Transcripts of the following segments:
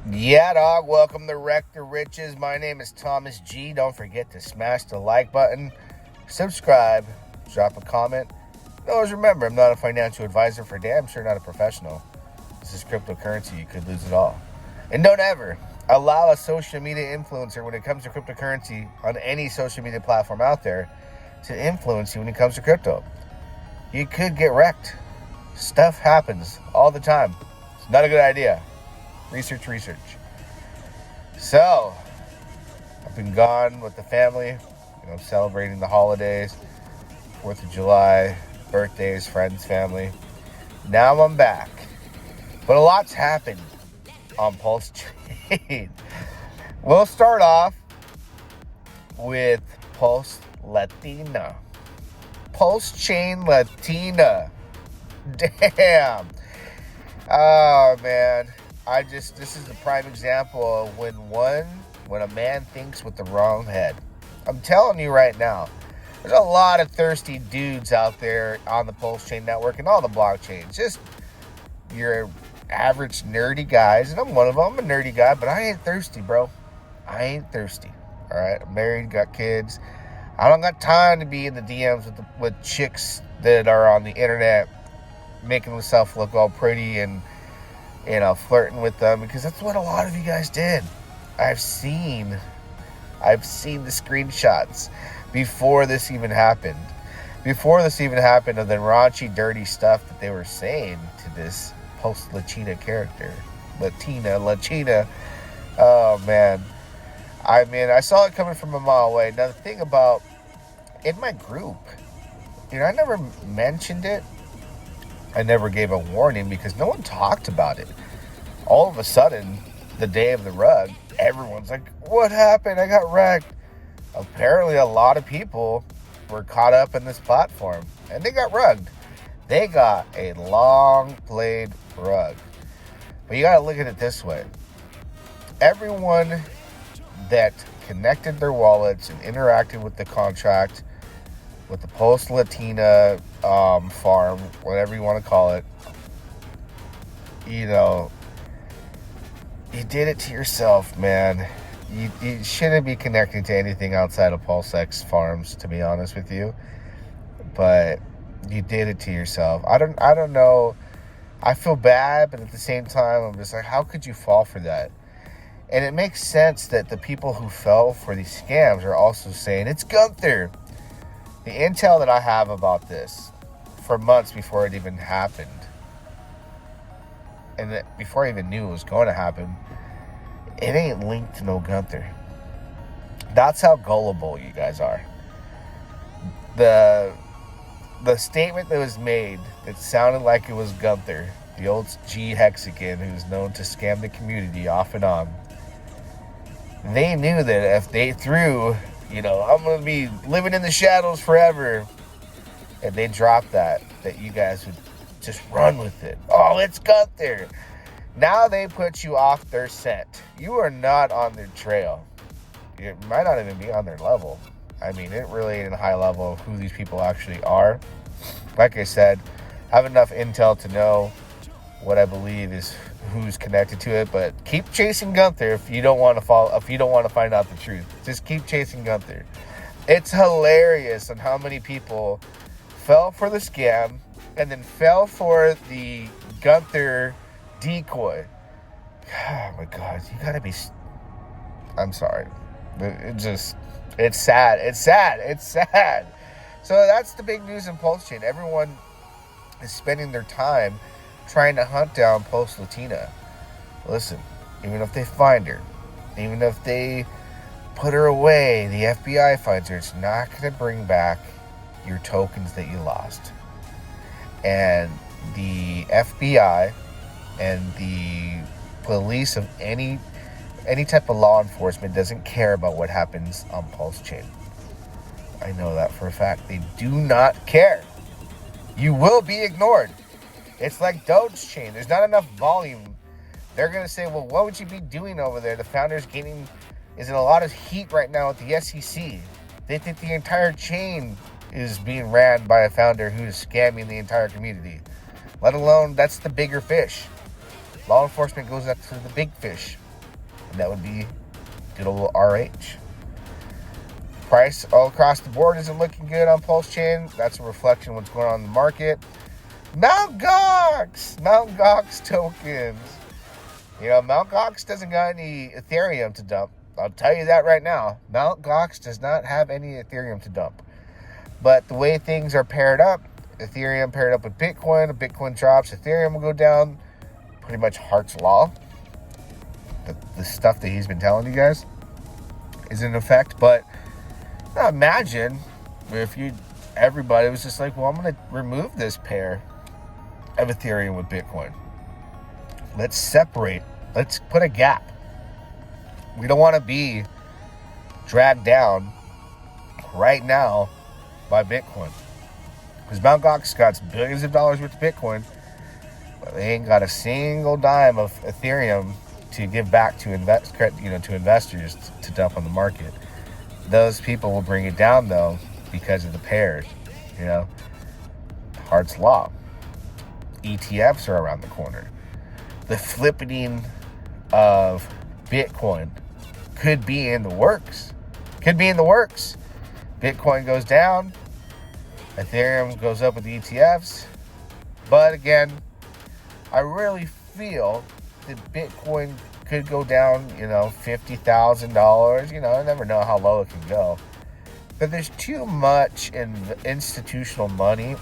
Yeah, dog. Welcome to Wreck the Riches. My name is Thomas G. Don't forget to smash the like button, subscribe, drop a comment. Always remember, I'm not a financial advisor, for damn sure not a professional. This is cryptocurrency. You could lose it all. And don't ever allow a social media influencer when it comes to cryptocurrency on any social media platform out there to influence you when it comes to crypto. You could get wrecked. Stuff happens all the time. It's not a good idea. Research. So, I've been gone with the family, celebrating the holidays, 4th of July, birthdays, friends, family. Now I'm back. But a lot's happened on PulseChain. We'll start off with Pulse Latina. PulseChain Latina. Damn. Oh, man. This is a prime example of when a man thinks with the wrong head. I'm telling you right now, there's a lot of thirsty dudes out there on the PulseChain network and all the blockchains. Just your average nerdy guys, and I'm one of them. I'm a nerdy guy, but I ain't thirsty, bro. I ain't thirsty. All right, I'm married, got kids. I don't got time to be in the DMs with chicks that are on the internet making themselves look all pretty and flirting with them, because that's what a lot of you guys did. I've seen the screenshots before this even happened. Before this even happened, of the raunchy, dirty stuff that they were saying to this Pulse-Latina character. Latina. Oh, man. I mean, I saw it coming from a mile away. Now, the thing about, in my group, I never mentioned it. I never gave a warning because no one talked about it. All of a sudden, the day of the rug, everyone's like, what happened? I got wrecked. Apparently, a lot of people were caught up in this platform, and they got rugged. They got a long-played rug. But you got to look at it this way. Everyone that connected their wallets and interacted with the contract, with the Pulse Latina farm, whatever you want to call it, you did it to yourself, man. You shouldn't be connecting to anything outside of PulseX farms, to be honest with you. But you did it to yourself. I don't know. I feel bad, but at the same time, I'm just like, how could you fall for that? And it makes sense that the people who fell for these scams are also saying, it's Gunther. The intel that I have about this for months before it even happened, and that before I even knew it was going to happen, it ain't linked to no Gunther. That's how gullible you guys are. The statement that was made that sounded like it was Gunther, the old G Hexagon, who's known to scam the community off and on, they knew that if they threw, I'm going to be living in the shadows forever, and they dropped that you guys would just run with it. Oh, it's Gunther. Now they put you off their scent. You are not on their trail. You might not even be on their level. I mean, it really ain't a high level of who these people actually are. Like I said, I have enough intel to know what I believe is who's connected to it, but keep chasing Gunther if you don't want to find out the truth. Just keep chasing Gunther. It's hilarious on how many people fell for the scam and then fell for the Gunther decoy. Oh my God, you gotta be. I'm sorry. It's sad. So that's the big news in PulseChain. Everyone is spending their time trying to hunt down Pulse Latina. Listen, even if they find her, even if they put her away, the FBI finds her, it's not going to bring back your tokens that you lost. And the FBI and the police of any type of law enforcement doesn't care about what happens on PulseChain. I know that for a fact. They do not care. You will be ignored. It's like Dogechain. There's not enough volume. They're going to say, well, what would you be doing over there? The founder's is in a lot of heat right now with the SEC. They think the entire chain is being ran by a founder who is scamming the entire community. Let alone, that's the bigger fish. Law enforcement goes after the big fish. and that would be good old RH. Price all across the board isn't looking good on PulseChain. That's a reflection of what's going on in the market. Mt. GOX tokens. You know, Mt. GOX doesn't got any Ethereum to dump. I'll tell you that right now. Mt. GOX does not have any Ethereum to dump. But the way things are paired up, Ethereum paired up with Bitcoin, if Bitcoin drops, Ethereum will go down. Pretty much Hart's Law. The stuff that he's been telling you guys is in effect. But now imagine if everybody was just like, well, I'm going to remove this pair of Ethereum with Bitcoin. Let's separate. Let's put a gap. We don't want to be dragged down right now by Bitcoin. Because Mt. Gox got billions of dollars worth of Bitcoin, but they ain't got a single dime of Ethereum to give back to investors to dump on the market. Those people will bring it down though because of the pairs. You know, Hart's Law. ETFs are around the corner. The flipping of Bitcoin could be in the works. Bitcoin goes down, Ethereum goes up with the ETFs. But again, I really feel that Bitcoin could go down, $50,000. I never know how low it can go. But there's too much in institutional money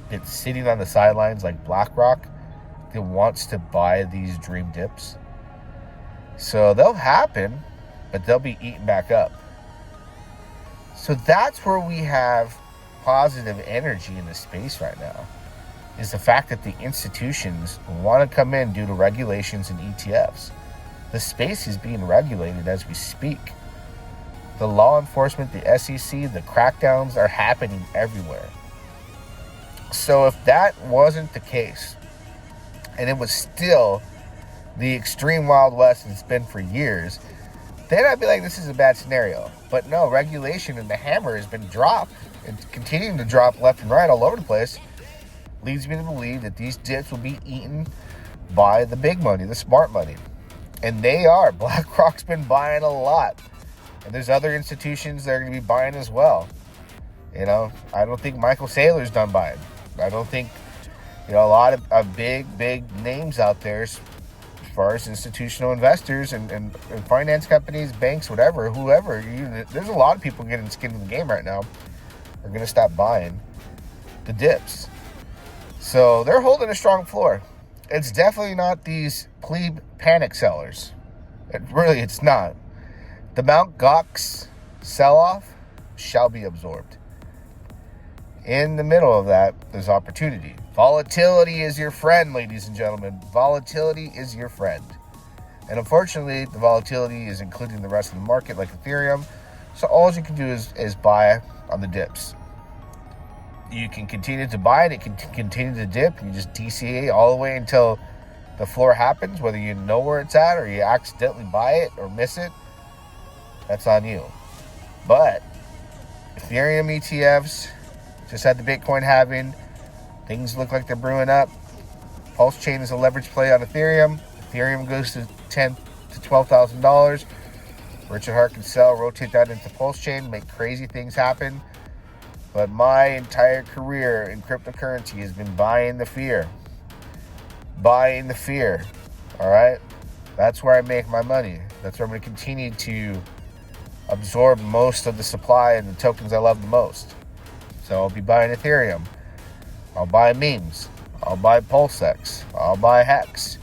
that's sitting on the sidelines like BlackRock that wants to buy these dream dips. So they'll happen, but they'll be eaten back up. So that's where we have positive energy in the space right now, is the fact that the institutions want to come in due to regulations and ETFs. The space is being regulated as we speak. The law enforcement, the SEC, the crackdowns are happening everywhere. So if that wasn't the case, and it was still the extreme Wild West it's been for years, then I'd be like, this is a bad scenario. But no, regulation and the hammer has been dropped. It's continuing to drop left and right all over the place. Leads me to believe that these dips will be eaten by the big money, the smart money. And they are. BlackRock's been buying a lot. And there's other institutions that are going to be buying as well. I don't think Michael Saylor's done buying. I don't think, a lot of big names out there as far as institutional investors and finance companies, banks, whoever. There's a lot of people getting skin in the game right now. Are going to stop buying the dips. So they're holding a strong floor. It's definitely not these plebe panic sellers. It's not. The Mt. Gox sell-off shall be absorbed. In the middle of that, there's opportunity. Volatility is your friend, ladies and gentlemen. Volatility is your friend. And unfortunately, the volatility is including the rest of the market like Ethereum. So all you can do is buy on the dips. You can continue to buy it. It can continue to dip. You just DCA all the way until the floor happens, whether you know where it's at or you accidentally buy it or miss it. That's on you. But Ethereum ETFs just had the Bitcoin halving. Things look like they're brewing up. PulseChain is a leverage play on Ethereum. Ethereum goes to $10,000 to $12,000. Richard Hart can sell, rotate that into PulseChain, make crazy things happen. But my entire career in cryptocurrency has been buying the fear. All right? That's where I make my money. That's where I'm going to continue to absorb most of the supply and the tokens I love the most. So I'll be buying Ethereum. I'll buy memes. I'll buy PulseX. I'll buy Hex.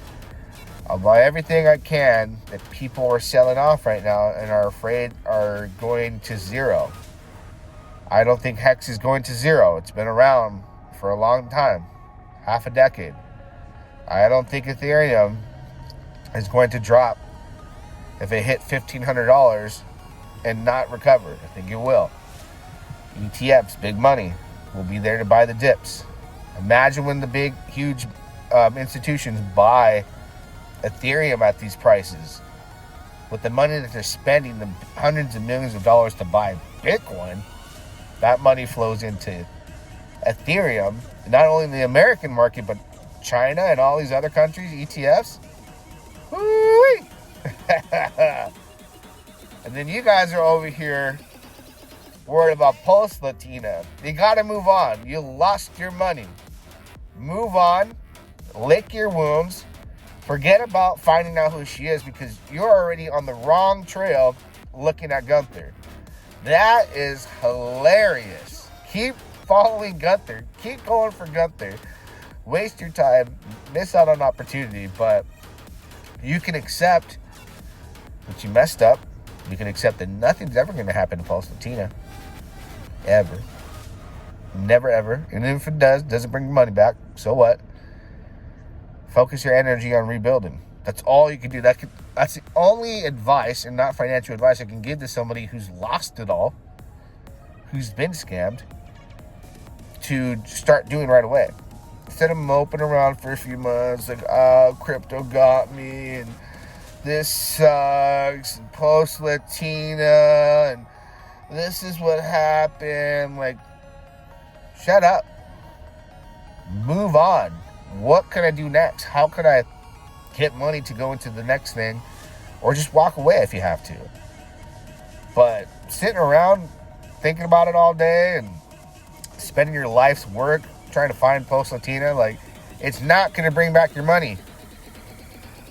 I'll buy everything I can that people are selling off right now and are afraid are going to zero. I don't think Hex is going to zero. It's been around for a long time, half a decade. I don't think Ethereum is going to drop if it hit $1,500 and not recover. I think it will. ETFs, big money, will be there to buy the dips. Imagine when the big, huge institutions buy Ethereum at these prices. With the money that they're spending, the hundreds of millions of dollars to buy Bitcoin, that money flows into Ethereum, not only in the American market, but China and all these other countries, ETFs. Woo-wee! And then you guys are over here worried about Pulse Latina. You got to move on. You lost your money. Move on. Lick your wounds. Forget about finding out who she is, because you're already on the wrong trail looking at Gunther. That is hilarious. Keep following Gunther. Keep going for Gunther. Waste your time. Miss out on opportunity. But you can accept that you messed up. You can accept that nothing's ever going to happen to Pulse Latina. Ever. Never, ever. And if it doesn't bring your money back, so what? Focus your energy on rebuilding. That's all you can do. That's the only advice, and not financial advice, I can give to somebody who's lost it all, who's been scammed, to start doing right away. Instead of moping around for a few months, like, oh, crypto got me, and this sucks, and Pulse Latina, and this is what happened. Like, shut up. Move on. What can I do next? How can I get money to go into the next thing? Or just walk away if you have to. But sitting around thinking about it all day and spending your life's work trying to find Pulse Latina, like, it's not going to bring back your money.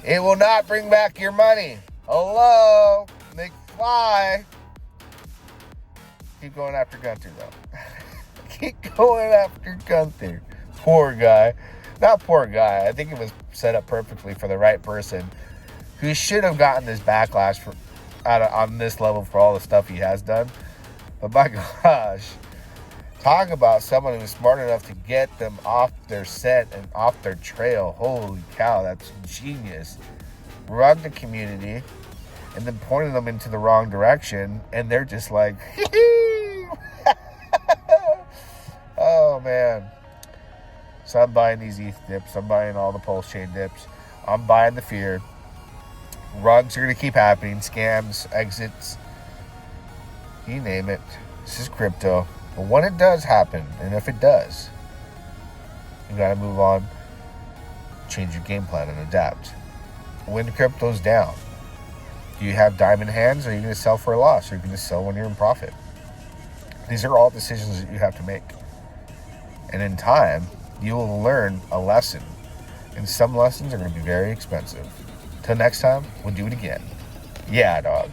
It will not bring back your money. Hello, McFly. Keep going after Gunther, though. Keep going after Gunther. Poor guy. Not poor guy. I think it was set up perfectly for the right person who should have gotten this backlash on this level for all the stuff he has done. But my gosh, talk about someone who's smart enough to get them off their scent and off their trail. Holy cow, that's genius. Rug the community and then pointing them into the wrong direction, and they're just like, oh man. So I'm buying these ETH dips. I'm buying all the PulseChain dips. I'm buying the fear. Rugs are going to keep happening. Scams, exits, you name it. This is crypto. But when it does happen, and if it does, you got to move on, change your game plan, and adapt. When crypto's down, do you have diamond hands, or are you going to sell for a loss? Or are you going to sell when you're in profit? These are all decisions that you have to make. And in time, you will learn a lesson. And some lessons are going to be very expensive. Till next time, we'll do it again. Yeah, dog.